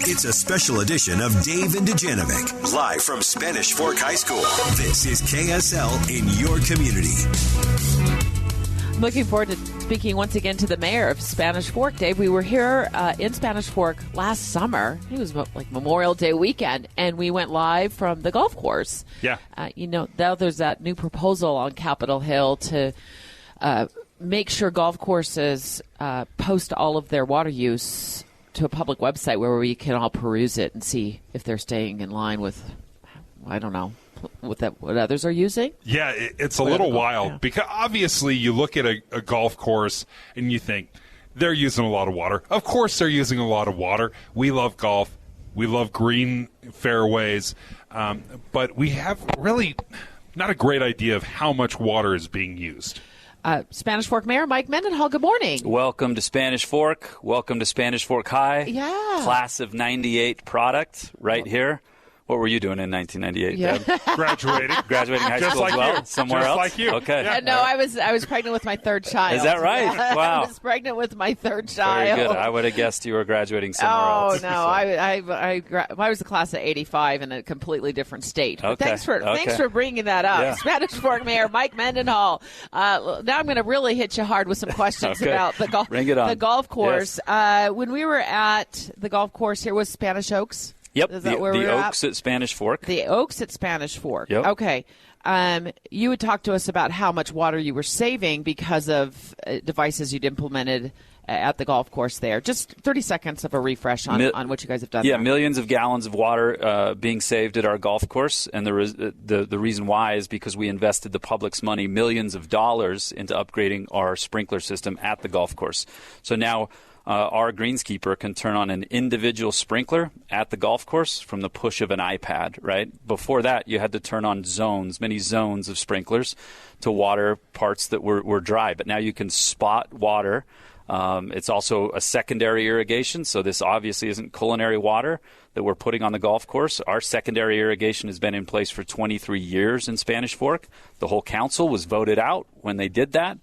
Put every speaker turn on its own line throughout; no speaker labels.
It's a special edition of Dave and Dujanovic, live from Spanish Fork High School. This is KSL in your community.
Looking forward to speaking once again to the mayor of Spanish Fork. Dave, we were here in Spanish Fork last summer. It was like Memorial Day weekend, and we went live from the golf course.
Yeah.
Now there's that new proposal on Capitol Hill to make sure golf courses post all of their water use to a public website where we can all peruse it and see if they're staying in line with, I don't know, what others are using.
Yeah, it's a little wild because obviously you look at a golf course and you think they're using a lot of water. Of course they're using a lot of water. We love golf. We love green fairways. But we have really not a great idea of how much water is being used.
Spanish Fork Mayor Mike Mendenhall, good morning.
Welcome to Spanish Fork. Welcome to Spanish Fork High.
Yeah.
Class of 98 product right here. What were you doing in 1998, Deb?
Graduating
High
Just
school
like
as well?
you.
Somewhere
Just
else?
like you.
Okay.
Yeah.
No, I was pregnant with my third child.
Is that right? Wow.
I was pregnant with my third child.
Very good. I would have guessed you were graduating somewhere else.
Oh, no. I was the class of 85 in a completely different state. But
Okay.
Thanks for bringing that up.
Yeah.
Spanish Fork Mayor Mike Mendenhall. Now I'm going to really hit you hard with some questions
Okay.
about the golf
Bring it on.
The golf course.
Yes.
When we were at the golf course here was Spanish Oaks.
Yep,
Is that where
the
we're
Oaks at Spanish Fork.
The Oaks at Spanish Fork.
Yep.
Okay. You would talk to us about how much water you were saving because of devices you'd implemented at the golf course there. Just 30 seconds of a refresh on what you guys have done.
Yeah,
there.
millions of gallons of water being saved at our golf course. And the reason why is because we invested the public's money, millions of dollars, into upgrading our sprinkler system at the golf course. So now our greenskeeper can turn on an individual sprinkler at the golf course from the push of an iPad, right? Before that, you had to turn on many zones of sprinklers to water parts that were dry. But now you can spot water. It's also a secondary irrigation, so this obviously isn't culinary water that we're putting on the golf course. Our secondary irrigation has been in place for 23 years in Spanish Fork. The whole council was voted out when they did that.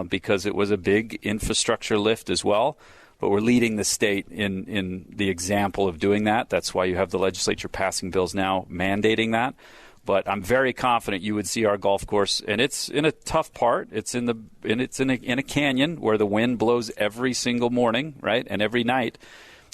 Because it was a big infrastructure lift as well. But we're leading the state in the example of doing that. That's why you have the legislature passing bills now mandating that. But I'm very confident you would see our golf course, and it's in a tough part. It's in a canyon where the wind blows every single morning, right, and every night.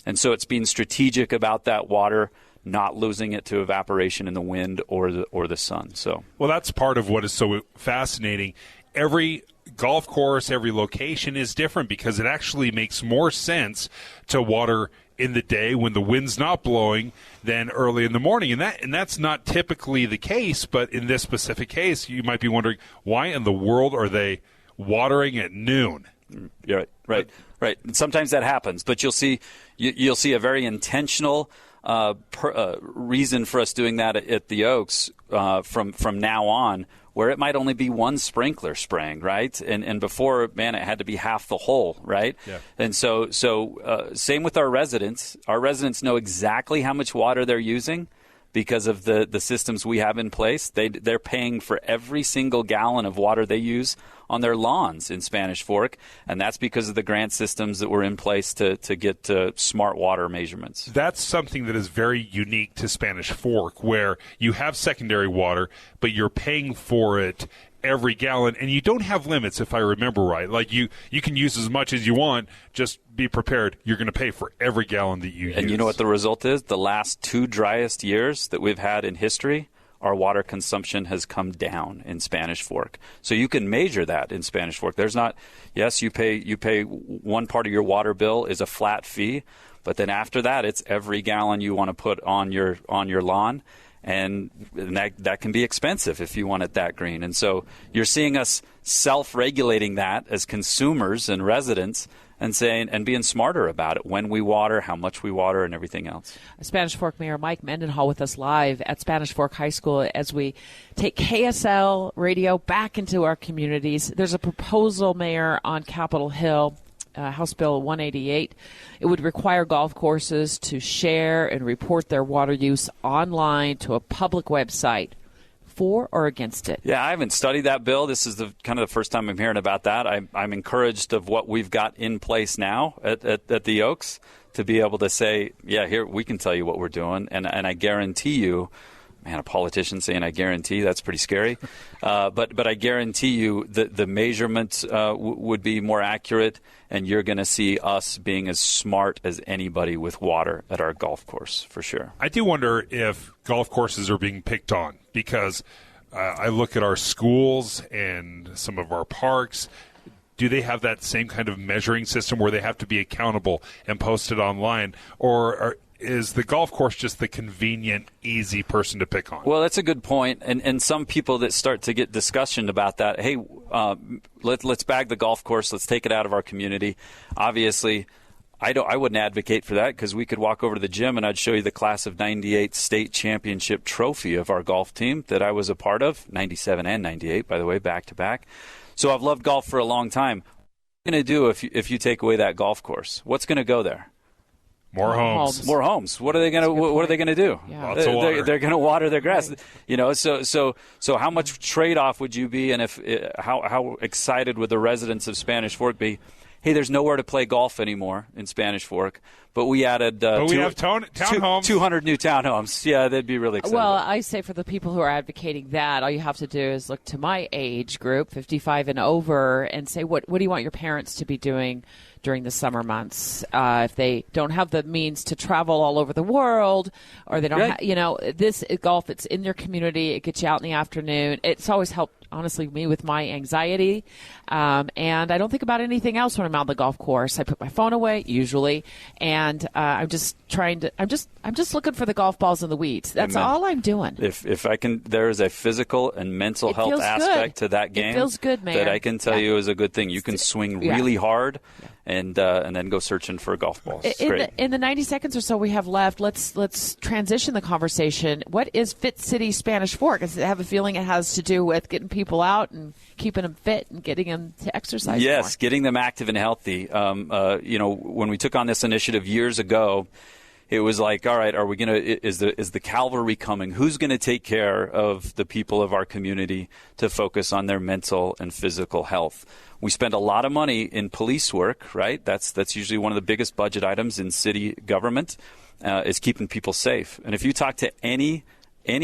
And so it's being strategic about that water, not losing it to evaporation in the wind or the sun. So,
well, that's part of what is so fascinating. Every golf course, every location is different because it actually makes more sense to water in the day when the wind's not blowing than early in the morning. And that's not typically the case, but in this specific case, you might be wondering, why in the world are they watering at noon?
You're right. And sometimes that happens, but you'll see a very intentional reason for us doing that at the Oaks from now on, where it might only be one sprinkler spraying, right? And before, man, it had to be half the hole, right?
Yeah.
And so same with our residents. Our residents know exactly how much water they're using because of the systems we have in place. They're paying for every single gallon of water they use on their lawns in Spanish Fork, and that's because of the grant systems that were in place to get smart water measurements.
That's something that is very unique to Spanish Fork, where you have secondary water, but you're paying for it every gallon, and you don't have limits, if I remember right. Like you can use as much as you want, just be prepared. You're going to pay for every gallon that you use.
And you know what the result is? The last 2 driest years that we've had in history, our water consumption has come down in Spanish Fork. So you can measure that in Spanish Fork. There's not, yes, you pay one part of your water bill is a flat fee, but then after that, it's every gallon you want to put on your lawn. And that can be expensive if you want it that green. And so you're seeing us self-regulating that as consumers and residents and saying and being smarter about it, when we water, how much we water, and everything else.
Spanish Fork Mayor Mike Mendenhall with us live at Spanish Fork High School as we take KSL radio back into our communities. There's a proposal, Mayor, on Capitol Hill, House Bill 188. It would require golf courses to share and report their water use online to a public website. For or against it?
Yeah, I haven't studied that bill. This is the first time I'm hearing about that. I'm encouraged of what we've got in place now at the Oaks. to be able to say, yeah, here, we can tell you what we're doing. And I guarantee you, man, a politician saying I guarantee, that's pretty scary. But I guarantee you that the measurements would be more accurate, and you're going to see us being as smart as anybody with water at our golf course, for sure.
I do wonder if golf courses are being picked on, because I look at our schools and some of our parks. Do they have that same kind of measuring system where they have to be accountable and posted online? Or is the golf course just the convenient, easy person to pick on?
Well, that's a good point. And some people that start to get discussion about that, hey, let's bag the golf course. Let's take it out of our community. Obviously, I wouldn't advocate for that, because we could walk over to the gym and I'd show you the class of 98 state championship trophy of our golf team that I was a part of, 97 and 98, by the way, back to back. So I've loved golf for a long time. What are you going to do if you take away that golf course? What's going to go there?
More homes.
More homes. What are they going to do?
Yeah.
Lots of water.
They're going to water their grass.
Right.
You know, so how much trade-off would you be, and how excited would the residents of Spanish Fork be? Hey, there's nowhere to play golf anymore in Spanish Fork, but we added
we have townhomes.
200 new townhomes. Yeah, they'd be really excited.
Well, I say for the people who are advocating that, all you have to do is look to my age group, 55 and over, and say, what do you want your parents to be doing during the summer months? If they don't have the means to travel all over the world, or they don't,
Right.
this golf, it's in their community. It gets you out in the afternoon. It's always helped, honestly, me with my anxiety. And I don't think about anything else when I'm out on the golf course. I put my phone away, usually, and I'm just looking for the golf balls in the weeds. That's
Amen.
all I'm doing.
If I can, there is a physical and mental health
feels
aspect
good.
to that game.
It feels good, man.
That I can tell you is a good thing. You can swing really hard, and then go searching for golf balls.
In the 90 seconds or so we have left, let's transition the conversation. What is Fit City Spanish Fork? I have a feeling it has to do with getting people out and keeping them fit and getting them to exercise
Yes,
more.
getting them active and healthy. When we took on this initiative years ago, it was like, all right, are we going to? Is the cavalry coming? Who's going to take care of the people of our community to focus on their mental and physical health? We spend a lot of money in police work, right? That's usually one of the biggest budget items in city government, is keeping people safe. And if you talk to any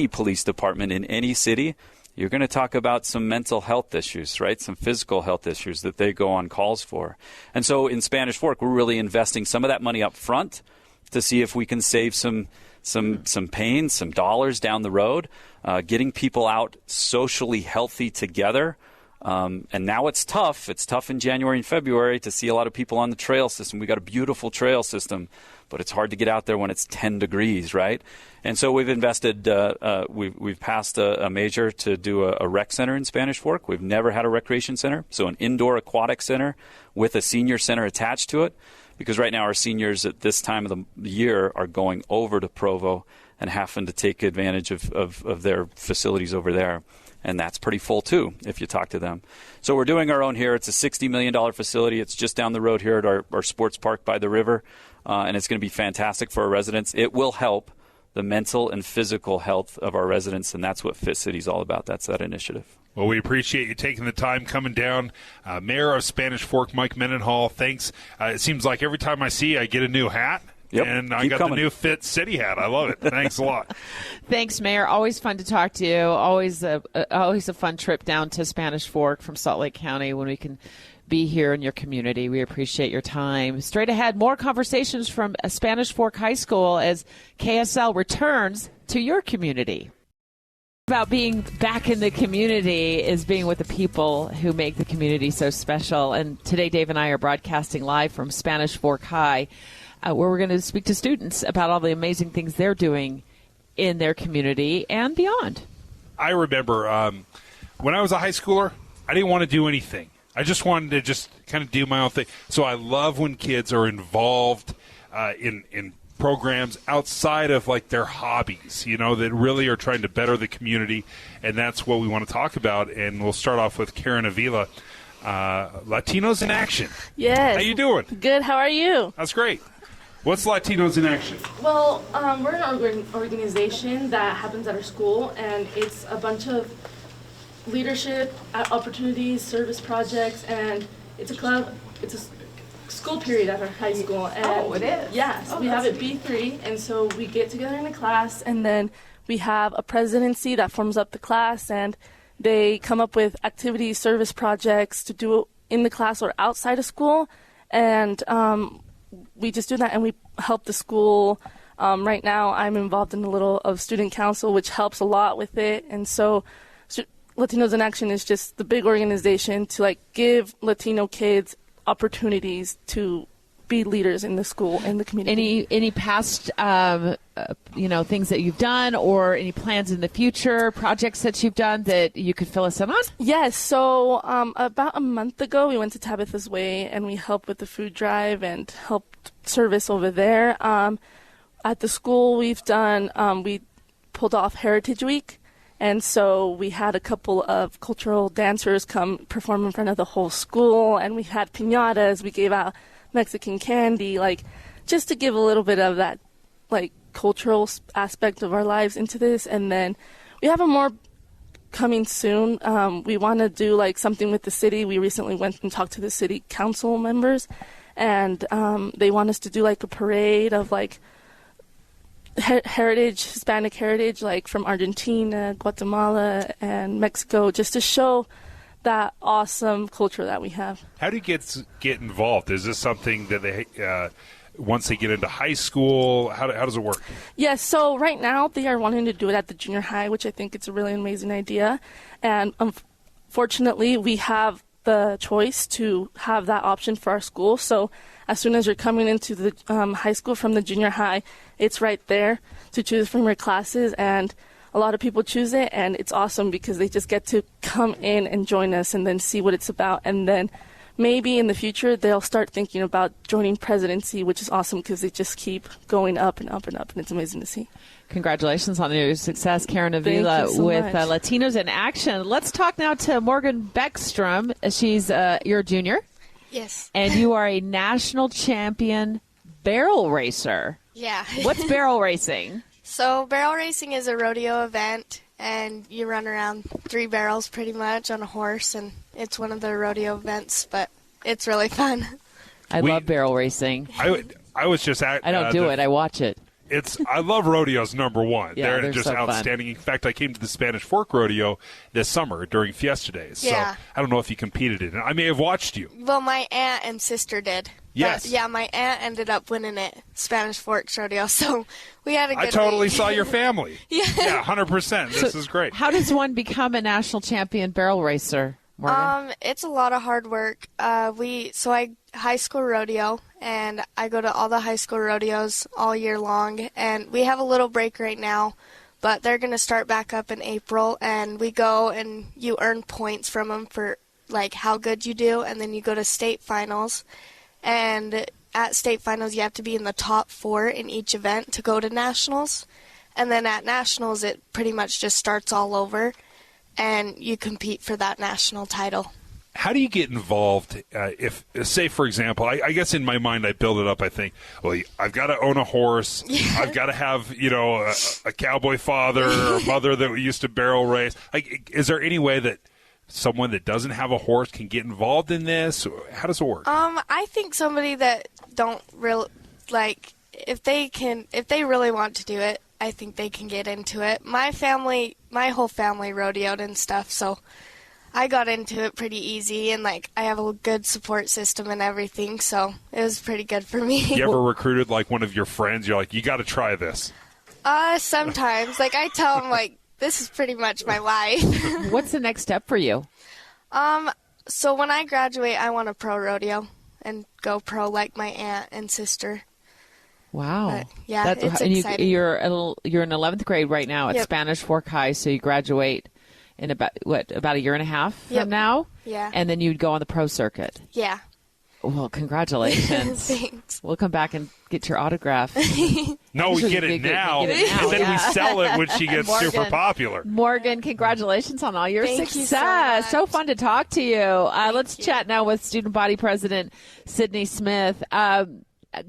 police department in any city, you're going to talk about some mental health issues, right? Some physical health issues that they go on calls for. And so in Spanish Fork, we're really investing some of that money up front to see if we can save some pain, some dollars down the road, getting people out socially healthy together. And now it's tough. It's tough in January and February to see a lot of people on the trail system. We got a beautiful trail system, but it's hard to get out there when it's 10 degrees, right? And so we've invested, we've passed a measure to do a rec center in Spanish Fork. We've never had a recreation center, so an indoor aquatic center with a senior center attached to it, because right now our seniors at this time of the year are going over to Provo and having to take advantage of their facilities over there. And that's pretty full, too, if you talk to them. So we're doing our own here. It's a $60 million facility. It's just down the road here at our sports park by the river, and it's going to be fantastic for our residents. It will help the mental and physical health of our residents, and that's what Fit City is all about. That's that initiative.
Well, we appreciate you taking the time coming down. Mayor of Spanish Fork, Mike Mendenhall, thanks. It seems like every time I see you, I get a new hat.
Yep.
And I
Keep
got
coming.
the new Fit City hat. I love it. Thanks a lot.
Thanks, Mayor. Always fun to talk to you. Always a fun trip down to Spanish Fork from Salt Lake County when we can be here in your community. We appreciate your time. Straight ahead, more conversations from Spanish Fork High School as KSL returns to your community. About being back in the community is being with the people who make the community so special. And today, Dave and I are broadcasting live from Spanish Fork High, where we're going to speak to students about all the amazing things they're doing in their community and beyond.
I remember when I was a high schooler, I didn't want to do anything. I just wanted to just kind of do my own thing. So I love when kids are involved in programs outside of like their hobbies, that really are trying to better the community. And that's what we want to talk about. And we'll start off with Karen Avila, Latinos in Action.
Yes.
How you doing?
Good. How are you?
That's great. What's Latinos in Action?
Well, we're an organization that happens at our school, and it's a bunch of leadership opportunities, service projects, and it's a club. school period at our high school. And
Oh, it is?
Yes,
Oh,
we have
that's
it B3, and so we get together in a class, and then we have a presidency that forms up the class, and they come up with activities, service projects to do in the class or outside of school, and we just do that, and we help the school. Right now, I'm involved in a little of student council, which helps a lot with it, and so Latinos in Action is just the big organization to like give Latino kids opportunities to be leaders in the school and the community.
Any past things that you've done, or any plans in the future, projects that you've done that you could fill us in on?
Yes. So about a month ago, we went to Tabitha's Way and we helped with the food drive and helped service over there. At the school, we've done we pulled off Heritage Week. And so we had a couple of cultural dancers come perform in front of the whole school, and we had piñatas, we gave out Mexican candy, like just to give a little bit of that like cultural aspect of our lives into this. And then we have a more coming soon. We want to do like something with the city. We recently went and talked to the city council members, and they want us to do like a parade of like Hispanic heritage, like from Argentina, Guatemala, and Mexico, just to show that awesome culture that we have.
How do you get involved? Is this something that they once they get into high school? How does it work?
Yes, so right now they are wanting to do it at the junior high, which I think it's a really amazing idea. And unfortunately, we have the choice to have that option for our school. So as soon as you're coming into the high school from the junior high, it's right there to choose from your classes, and a lot of people choose it, and it's awesome because they just get to come in and join us and then see what it's about. And then maybe in the future they'll start thinking about joining presidency, which is awesome because they just keep going up and up and up, and it's amazing to see.
Congratulations on your success, Karen Avila, with Latinos in Action. Let's talk now to Morgan Beckstrom. She's you're a junior.
Yes.
And you are a national champion barrel racer.
Yeah.
What's barrel racing?
So barrel racing is a rodeo event, and you run around 3 barrels pretty much on a horse, and it's one of the rodeo events, but it's really fun.
I love barrel racing.
I was just at...
I don't do it. I watch it.
I love rodeos, number one.
Yeah,
they're just
so
outstanding.
Fun.
In fact, I came to the Spanish Fork Rodeo this summer during Fiesta Days.
Yeah.
So I don't know if you competed in it. I may have watched you.
Well, my aunt and sister did.
Yes.
Yeah, my aunt ended up winning it, Spanish Forks Rodeo, so we had a good
I totally
week.
So your family.
Yeah,
100%. This is great.
How does one become a national champion barrel racer, Morgan?
It's a lot of hard work. I high school rodeo, and I go to all the high school rodeos all year long, and we have a little break right now, but they're going to start back up in April, and we go and you earn points from them for like how good you do, and then you go to state finals, and at state finals you have to be in the top 4 in each event to go to nationals, and then at nationals it pretty much just starts all over, and you compete for that national title.
How do you get involved if, say, for example, I guess in my mind I build it up, I think, well, I've got to own a horse. Yeah. I've got to have, a cowboy father or mother that used to barrel race. Is there any way that someone that doesn't have a horse can get involved in this? How does it work?
I think somebody that don't really, if they really want to do it, I think they can get into it. My whole family rodeoed and stuff, so I got into it pretty easy, and I have a good support system and everything, so it was pretty good for me.
You ever recruited one of your friends? You're like, you got to try this.
Sometimes. I tell them this is pretty much my life.
What's the next step for you?
So when I graduate, I want a pro rodeo and go pro like my aunt and sister.
Wow.
But, yeah, it's exciting.
You're in 11th grade right now at Spanish Fork High, so you graduate in about a year and a half from now?
Yeah.
And then you'd go on the pro circuit?
Yeah.
Well, congratulations.
Thanks.
We'll come back and get your autograph.
No, we get it now, and then we sell it when she gets super popular.
Morgan, congratulations on all your
Thank
success.
You so much.
So fun to talk to you. Let's chat now with Student Body President Sydney Smith.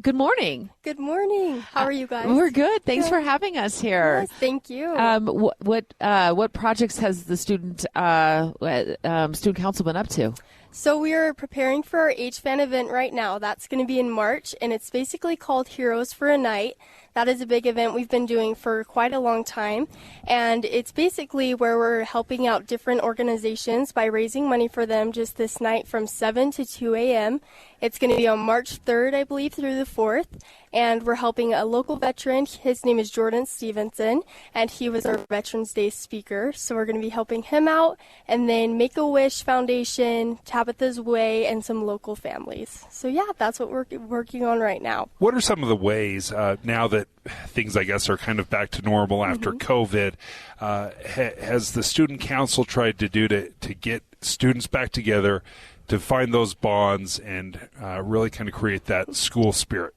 Good morning.
Good morning. How are you guys?
We're good. Thanks for having us here.
Yes, thank you.
What projects has the student council been up to?
So we are preparing for our HFAN event right now. That's going to be in March, and it's basically called Heroes for a Night. That is a big event we've been doing for quite a long time, and it's basically where we're helping out different organizations by raising money for them just this night from 7 to 2 a.m. It's going to be on March 3rd, I believe, through the 4th, and we're helping a local veteran. His name is Jordan Stevenson, and he was our Veterans Day speaker, so we're going to be helping him out, and then Make-A-Wish Foundation, Tabitha's Way, and some local families. So yeah, that's what we're working on right now.
What are some of the ways, now that things, I guess, are kind of back to normal after COVID, has the student council tried to do to get students back together, to find those bonds and really kind of create that school spirit?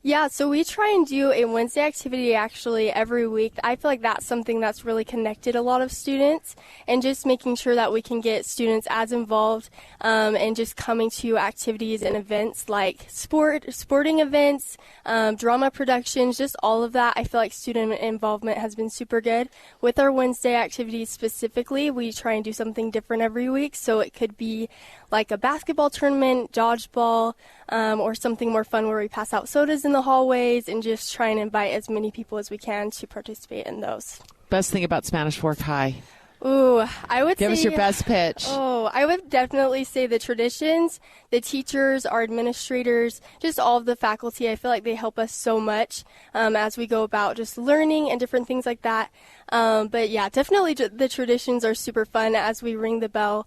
Yeah, so we try and do a Wednesday activity actually every week. I feel like that's something that's really connected a lot of students, and just making sure that we can get students as involved and just coming to activities and events like sporting events, drama productions, just all of that. I feel like student involvement has been super good. With our Wednesday activities specifically, we try and do something different every week, so it could be like a basketball tournament, dodgeball, or something more fun where we pass out sodas in the hallways and just try and invite as many people as we can to participate in those.
Best thing about Spanish Fork High?
Ooh, I would
Give
say...
us your best pitch.
Oh, I would definitely say the traditions, the teachers, our administrators, just all of the faculty. I feel like they help us so much as we go about just learning and different things like that. But yeah, definitely the traditions are super fun as we ring the bell.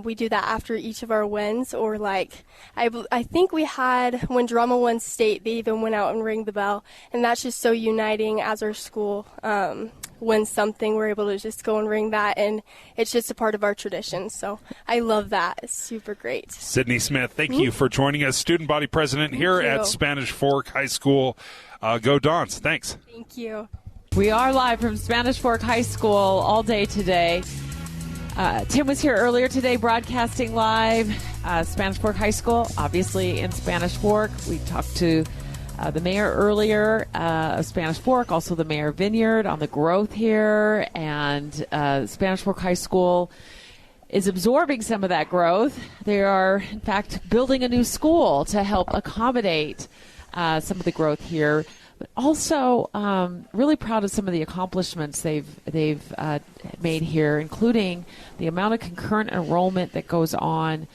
We do that after each of our wins, or like, I think we had, when drama won state, they even went out and rang the bell, and that's just so uniting as our school wins something. We're able to just go and ring that, and it's just a part of our tradition. So I love that. It's super great.
Sydney Smith, thank you for joining us, student body president here at Spanish Fork High School. Go Dons. Thanks.
Thank you.
We are live from Spanish Fork High School all day today. Tim was here earlier today broadcasting live. Spanish Fork High School, obviously in Spanish Fork. We talked to the mayor earlier of Spanish Fork, also the mayor of Vineyard, on the growth here. And Spanish Fork High School is absorbing some of that growth. They are, in fact, building a new school to help accommodate some of the growth here. But also really proud of some of the accomplishments they've made here, including the amount of concurrent enrollment that goes on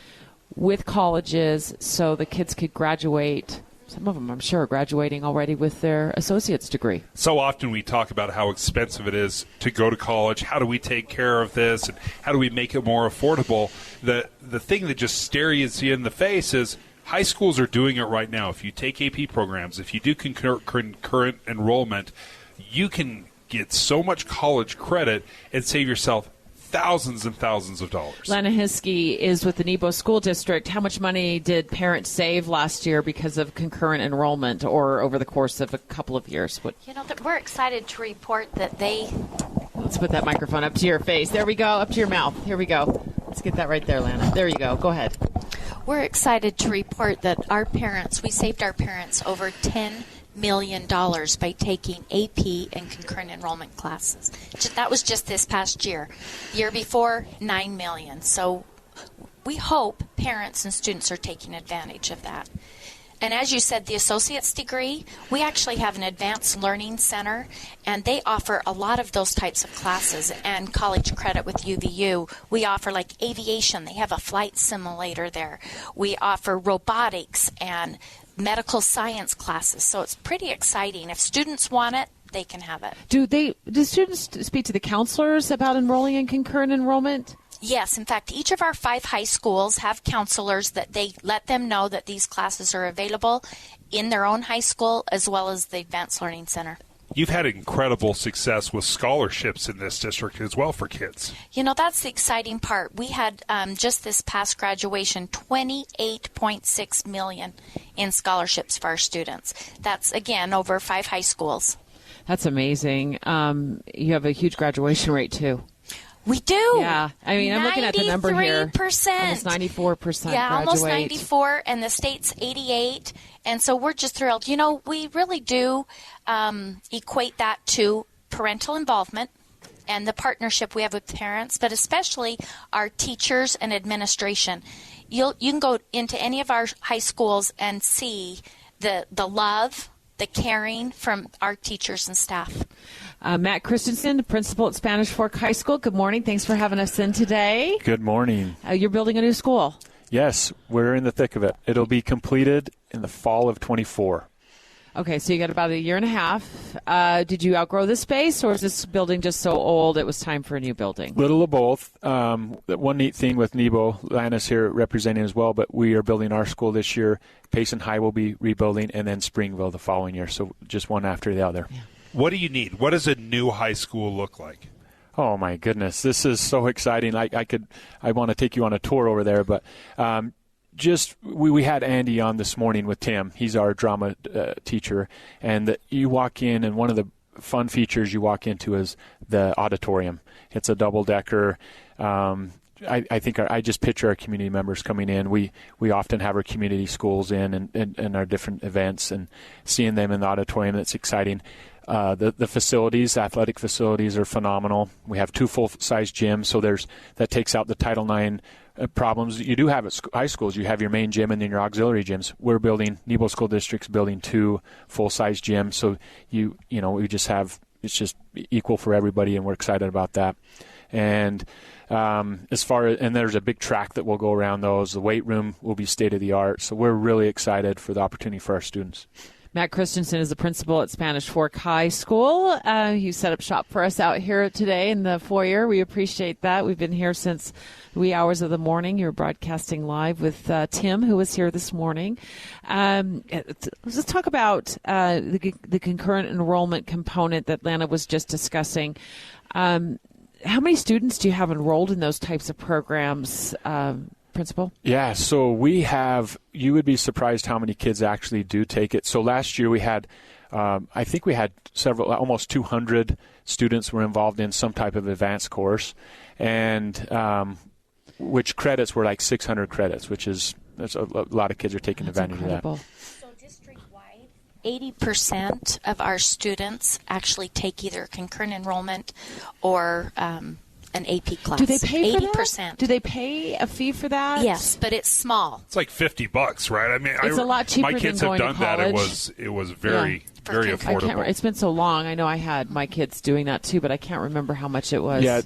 with colleges so the kids could graduate. Some of them, I'm sure, are graduating already with their associate's degree. So often we talk about how expensive it is to go to college. How do we take care of this? And how do we make it more affordable? The thing that just stares you in the face is high schools are doing it right now. If you take AP programs, if you do concurrent enrollment, you can get so much college credit and save yourself thousands and thousands of dollars. Lana Hiskey is with the Nebo School District. How much money did parents save last year because of concurrent enrollment, or over the course of a couple of years?
We're excited to report that they...
Let's put that microphone up to your face. There we go, up to your mouth. Here we go. Let's get that right there, Lana. There you go. Go ahead.
We're excited to report that we saved our parents over $10 million by taking AP and concurrent enrollment classes. That was just this past year. The year before, $9 million. So we hope parents and students are taking advantage of that. And as you said, the associate's degree, we actually have an advanced learning center, and they offer a lot of those types of classes and college credit with UVU. We offer like aviation. They have a flight simulator there. We offer robotics and medical science classes. So it's pretty exciting. If students want it, they can have it.
Do students speak to the counselors about enrolling in concurrent enrollment?
Yes. In fact, each of our 5 high schools have counselors that they let them know that these classes are available in their own high school as well as the Advanced Learning Center. You've had incredible success with scholarships in this district as well for kids. That's the exciting part. We had just this past graduation, $28.6 million in scholarships for our students. That's, again, over 5 high schools. That's amazing. You have a huge graduation rate, too. We do. Yeah. I mean, I'm looking at the number here. 93%. Almost 94% graduate. Almost 94, and the state's 88. And so we're just thrilled. We really do equate that to parental involvement and the partnership we have with parents, but especially our teachers and administration. you can go into any of our high schools and see the love, the caring from our teachers and staff.
Matt Christensen, the principal at Spanish Fork High School. Good morning. Thanks for having us in today.
Good morning.
You're building a new school.
Yes, we're in the thick of it. It'll be completed in the fall of 24.
Okay, so you got about a year and a half. Did you outgrow the space, or is this building just so old it was time for a new building?
Little of both. One neat thing with Nebo, Lana's here representing as well, but we are building our school this year. Payson High will be rebuilding, and then Springville the following year, so just one after the other.
Yeah.
What do you need? What does a new high school look like?
Oh, my goodness. This is so exciting. I want to take you on a tour over there, but we had Andy on this morning with Tim. He's our drama teacher, and you walk in, and one of the fun features you walk into is the auditorium. It's a double-decker. I think I just picture our community members coming in. We often have our community schools in and our different events, and seeing them in the auditorium, it's exciting. The facilities, athletic facilities, are phenomenal. We have 2 full-size gyms, so that takes out the Title IX problems that you do have at high schools. You have your main gym and then your auxiliary gyms. We're building, Nebo School District's building 2 full-size gyms, so we just have, it's just equal for everybody, and we're excited about that. And and there's a big track that will go around those. The weight room will be state-of-the-art, so we're really excited for the opportunity for our students.
Matt Christensen is the principal at Spanish Fork High School. You set up shop for us out here today in the foyer. We appreciate that. We've been here since the wee hours of the morning. You're broadcasting live with Tim, who was here this morning. Let's talk about the concurrent enrollment component that Lana was just discussing. How many students do you have enrolled in those types of programs, Principal?
Yeah, so we have, you would be surprised how many kids actually do take it. So last year we had, I think we had almost 200 students were involved in some type of advanced course, and which credits were like 600 credits, that's a lot of kids are taking advantage of that.
So district-wide, 80% of our students actually take either concurrent enrollment or an AP class.
Do they pay for
80%.
that? Do they pay a fee for that?
Yes, but it's small.
It's like $50, right? I mean,
it's a lot cheaper
my kids
than going
have done
to
that.
college.
It was very affordable.
It's been so long. I know I had my kids doing that too, but I can't remember how much it was.
Yeah,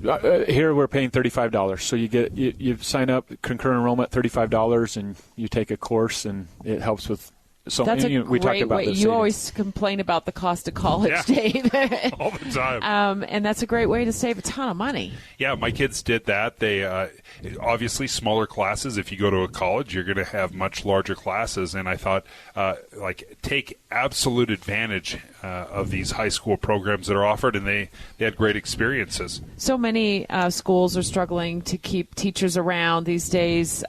here we're paying $35. So you sign up concurrent enrollment, $35, and you take a course, and it helps with. So
that's a
we
great
about
way. You always complain about the cost of college, Dave.
All the time.
And that's a great way to save a ton of money.
Yeah, my kids did that. They obviously smaller classes. If you go to a college, you're going to have much larger classes. And I thought, take absolute advantage of these high school programs that are offered, and they had great experiences.
So many schools are struggling to keep teachers around these days.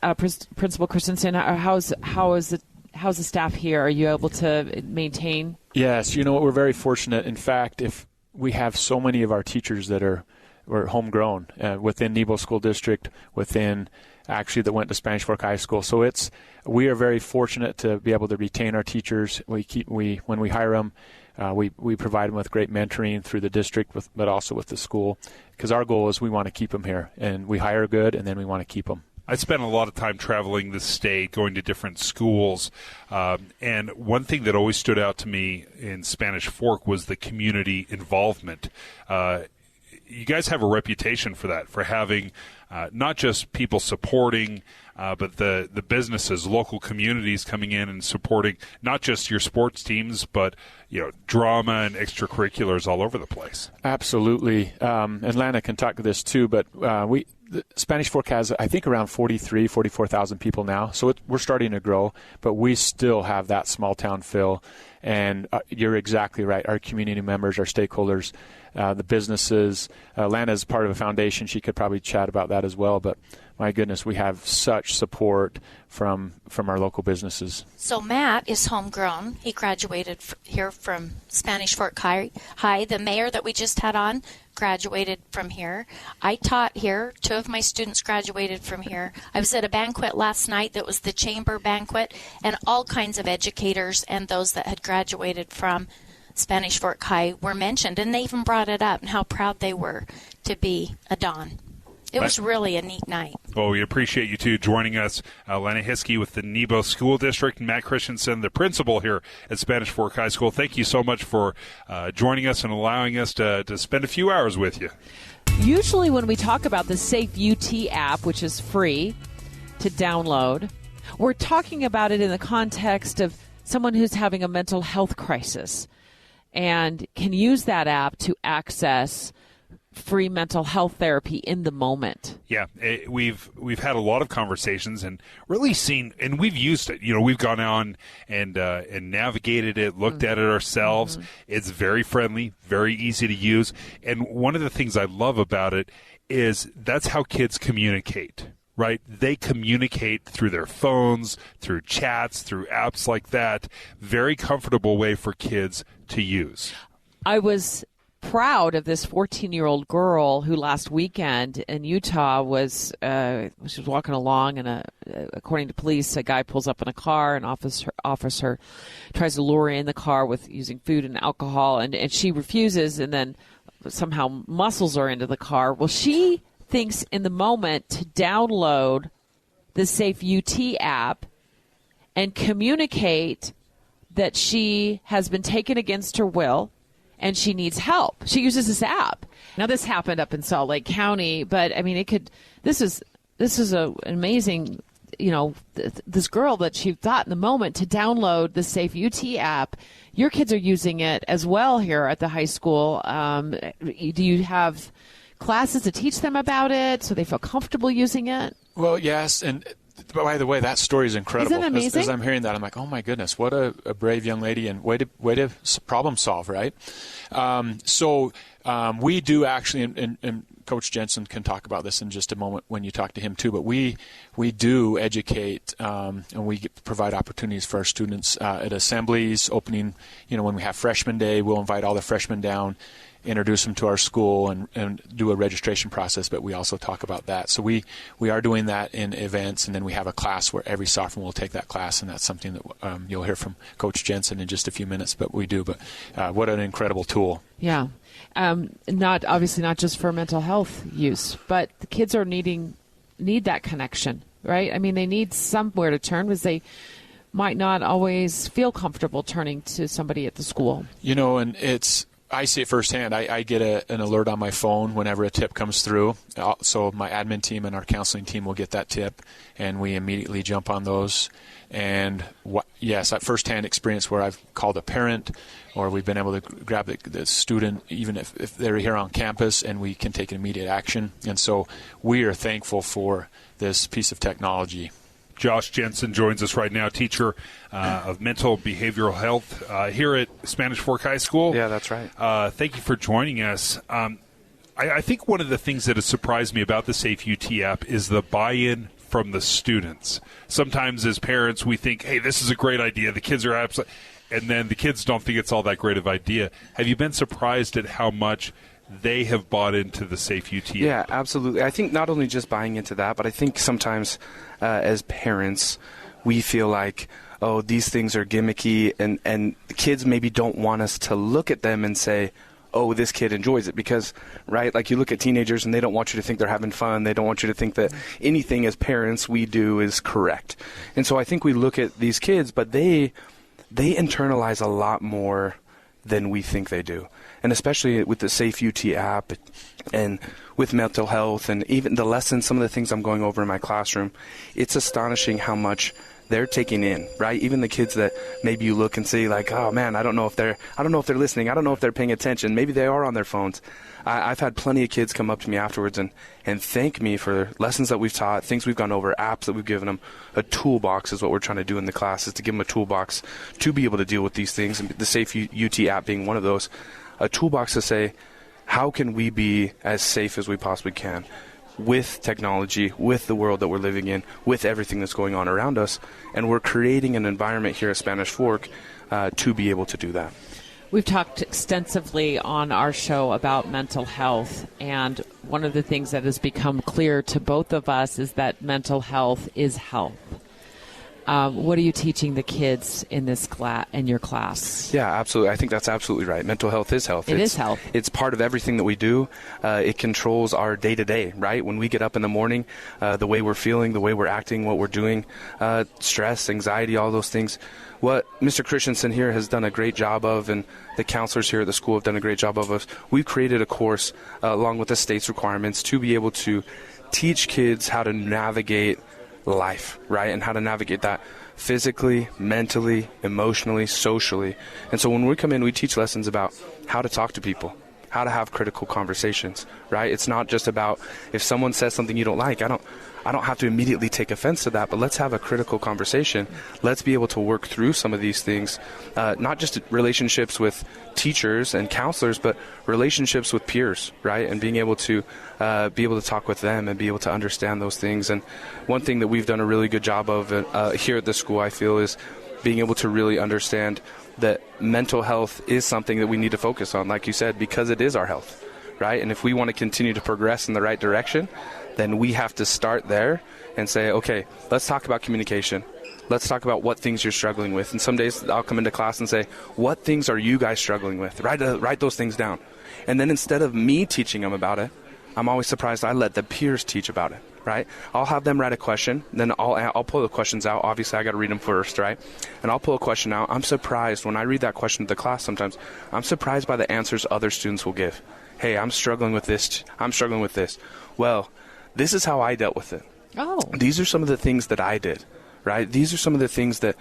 Principal Christensen, how's the staff here? Are you able to maintain?
Yes, we're very fortunate. In fact, if we have so many of our teachers that are homegrown within Nebo School District, that went to Spanish Fork High School. So we are very fortunate to be able to retain our teachers. When we hire them, we provide them with great mentoring through the district, but also with the school, because our goal is we want to keep them here, and we hire good, and then we want to keep them.
I spent a lot of time traveling the state, going to different schools, and one thing that always stood out to me in Spanish Fork was the community involvement. You guys have a reputation for that, for having not just people supporting, but the businesses, local communities coming in and supporting not just your sports teams, but drama and extracurriculars all over the place.
Absolutely, and Lana can talk to this too, but Spanish Fork has, I think, around 44,000 people now, so we're starting to grow, but we still have that small town feel, and you're exactly right. Our community members, our stakeholders, the businesses, Lana's part of a foundation. She could probably chat about that as well, but my goodness, we have such support from our local businesses.
So Matt is homegrown. He graduated here from Spanish Fork High. The mayor that we just had on graduated from here. I taught here. 2 of my students graduated from here. I was at a banquet last night that was the chamber banquet, and all kinds of educators and those that had graduated from Spanish Fork High were mentioned, and they even brought it up and how proud they were to be a Don. It was really a neat night.
Well, we appreciate you two joining us. Lena Hiskey with the Nebo School District, Matt Christensen, the principal here at Spanish Fork High School. Thank you so much for joining us and allowing us to spend a few hours with you.
Usually when we talk about the Safe UT app, which is free to download, we're talking about it in the context of someone who's having a mental health crisis and can use that app to access free mental health therapy in the moment.
Yeah, we've had a lot of conversations and really seen, and we've used it. You know, we've gone on and navigated it, looked at it ourselves. It's very friendly, very easy to use. And one of the things I love about it is that's how kids communicate, right? They communicate through their phones, through chats, through apps like that. Very comfortable way for kids to use.
I was proud of this 14-year-old girl who last weekend in Utah was she was walking along, and according to police, a guy pulls up in a car, and officer tries to lure her in the car with using food and alcohol, and she refuses, and then somehow muscles her into the car. Well, she thinks in the moment to download the Safe UT app and communicate that she has been taken against her will and she needs help. She uses this app. Now, this happened up in Salt Lake County, but I mean, this is an amazing, this girl that she thought in the moment to download the Safe UT app. Your kids are using it as well here at the high school. Do you have classes to teach them about it so they feel comfortable using it?
Well, yes, and by the way, that story is incredible.
Isn't it amazing?
As I'm hearing that, I'm like, oh my goodness, what a brave young lady, and way to problem solve, right? So we do actually, and Coach Jensen can talk about this in just a moment when you talk to him too, but we do educate and we provide opportunities for our students at assemblies, opening, when we have Freshman Day, we'll invite all the freshmen down, introduce them to our school and do a registration process, but we also talk about that. So we are doing that in events, and then we have a class where every sophomore will take that class, and that's something that you'll hear from Coach Jensen in just a few minutes, but we do. But what an incredible tool.
Yeah. Not just for mental health use, but the kids are need that connection, right? I mean, they need somewhere to turn because they might not always feel comfortable turning to somebody at the school. And I see it firsthand. I get an alert on my phone whenever a tip comes through. So my admin team and our counseling team will get that tip, and we immediately jump on those. And yes, that firsthand experience where I've called a parent, or we've been able to grab the student, even if they're here on campus, and we can take immediate action. And so we are thankful for this piece of technology.
Josh Jensen joins us right now, teacher of mental behavioral health here at Spanish Fork High School.
Yeah, that's right.
Thank you for joining us. I think one of the things that has surprised me about the Safe UT app is the buy-in from the students. Sometimes as parents, we think, hey, this is a great idea. The kids are absolutely... And then the kids don't think it's all that great of an idea. Have you been surprised at how much they have bought into the Safe UT app?
Yeah, absolutely. I think not only just buying into that, but I think sometimes as parents, we feel like, oh, these things are gimmicky, and the kids maybe don't want us to look at them and say, oh, this kid enjoys it, because, right, like you look at teenagers and they don't want you to think they're having fun. They don't want you to think that anything as parents we do is correct. And so I think we look at these kids, but they internalize a lot more than we think they do. And especially with the Safe UT app and with mental health and even the lessons, some of the things I'm going over in my classroom, it's astonishing how much they're taking in, right? Even the kids that maybe you look and see like, oh man, I don't know if they're listening. I don't know if they're paying attention. Maybe they are on their phones. I've had plenty of kids come up to me afterwards and thank me for lessons that we've taught, things we've gone over, apps that we've given them. A toolbox is what we're trying to do in the class, is to give them a toolbox to be able to deal with these things. And the Safe UT app being one of those, a toolbox to say, how can we be as safe as we possibly can with technology, with the world that we're living in, with everything that's going on around us. And we're creating an environment here at Spanish Fork to be able to do that.
We've talked extensively on our show about mental health, and one of the things that has become clear to both of us is that mental health is health. What are you teaching the kids in your class?
Yeah, absolutely. I think that's absolutely right. Mental health is health.
It is health.
It's part of everything that we do. It controls our day-to-day, right? When we get up in the morning, the way we're feeling, the way we're acting, what we're doing, stress, anxiety, all those things. What Mr. Christensen here has done a great job of, and the counselors here at the school have done a great job of, we've created a course along with the state's requirements to be able to teach kids how to navigate life, right? And how to navigate that physically, mentally, emotionally, socially. And so when we come in, we teach lessons about how to talk to people, how to have critical conversations, right? It's not just about if someone says something you don't like, I don't have to immediately take offense to that, but let's have a critical conversation. Let's be able to work through some of these things, not just relationships with teachers and counselors, but relationships with peers, right? And being able to talk with them and be able to understand those things. And one thing that we've done a really good job of here at the school, I feel, is being able to really understand that mental health is something that we need to focus on, like you said, because it is our health, right? And if we want to continue to progress in the right direction, then we have to start there and say, okay, let's talk about communication. Let's talk about what things you're struggling with. And some days I'll come into class and say, what things are you guys struggling with? Write those things down. And then instead of me teaching them about it, I'm always surprised I let the peers teach about it, right? I'll have them write a question, then I'll pull the questions out. Obviously, I got to read them first, right? And I'll pull a question out. I'm surprised when I read that question to the class sometimes. I'm surprised by the answers other students will give. Hey, I'm struggling with this. I'm struggling with this. Well, this is how I dealt with it.
Oh.
These are some of the things that I did, right? These are some of the things that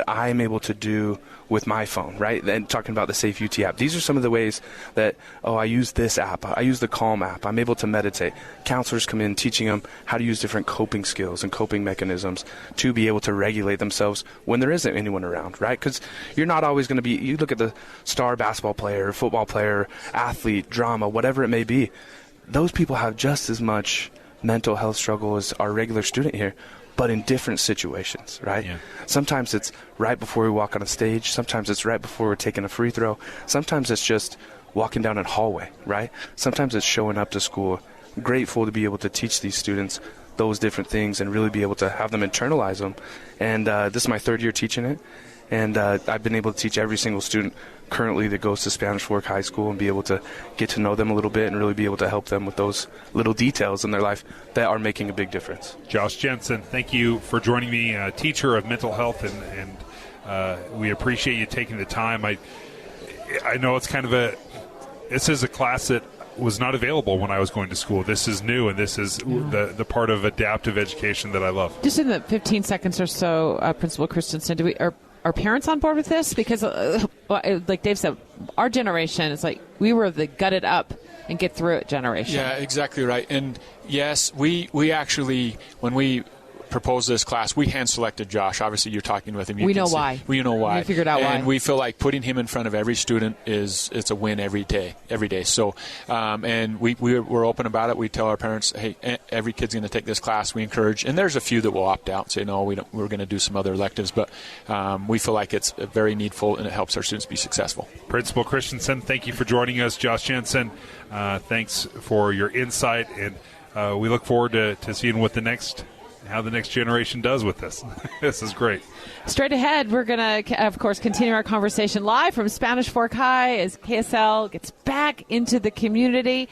I'm able to do with my phone, right? And talking about the Safe UT app. These are some of the ways that, I use this app. I use the Calm app. I'm able to meditate. Counselors come in teaching them how to use different coping skills and coping mechanisms to be able to regulate themselves when there isn't anyone around, right? Because you're not always going to be, you look at the star basketball player, football player, athlete, drama, whatever it may be. Those people have just as much mental health struggle as our regular student here, but in different situations, right? Yeah. Sometimes it's right before we walk on a stage. Sometimes it's right before we're taking a free throw. Sometimes it's just walking down a hallway, right? Sometimes it's showing up to school. I'm grateful to be able to teach these students those different things and really be able to have them internalize them. And this is my third year teaching it. And I've been able to teach every single student currently that goes to Spanish Fork High School and be able to get to know them a little bit and really be able to help them with those little details in their life that are making a big difference.
Josh Jensen, thank you for joining me, teacher of mental health, and we appreciate you taking the time. I know it's kind of this is a class that was not available when I was going to school. This is new, and this is the part of adaptive education that I love.
Just in the 15 seconds or so, Principal Christensen, are parents on board with this? Because, like Dave said, our generation is like we were the gut it up and get through it generation.
Yeah, exactly right. And yes, we actually, when we proposed this class, we hand-selected Josh. Obviously, you're talking with him.
We know why.
We know why.
We figured out why.
And we feel like putting him in front of every student it's a win every day. So, and we're open about it. We tell our parents, hey, every kid's going to take this class. We encourage, and there's a few that will opt out and say, no, we're going to do some other electives. But we feel like it's very needful, and it helps our students be successful.
Principal Christensen, thank you for joining us. Josh Jensen, thanks for your insight, and we look forward to seeing how the next generation does with this. This is great.
Straight ahead, we're going to, of course, continue our conversation live from Spanish Fork High as KSL gets back into the community.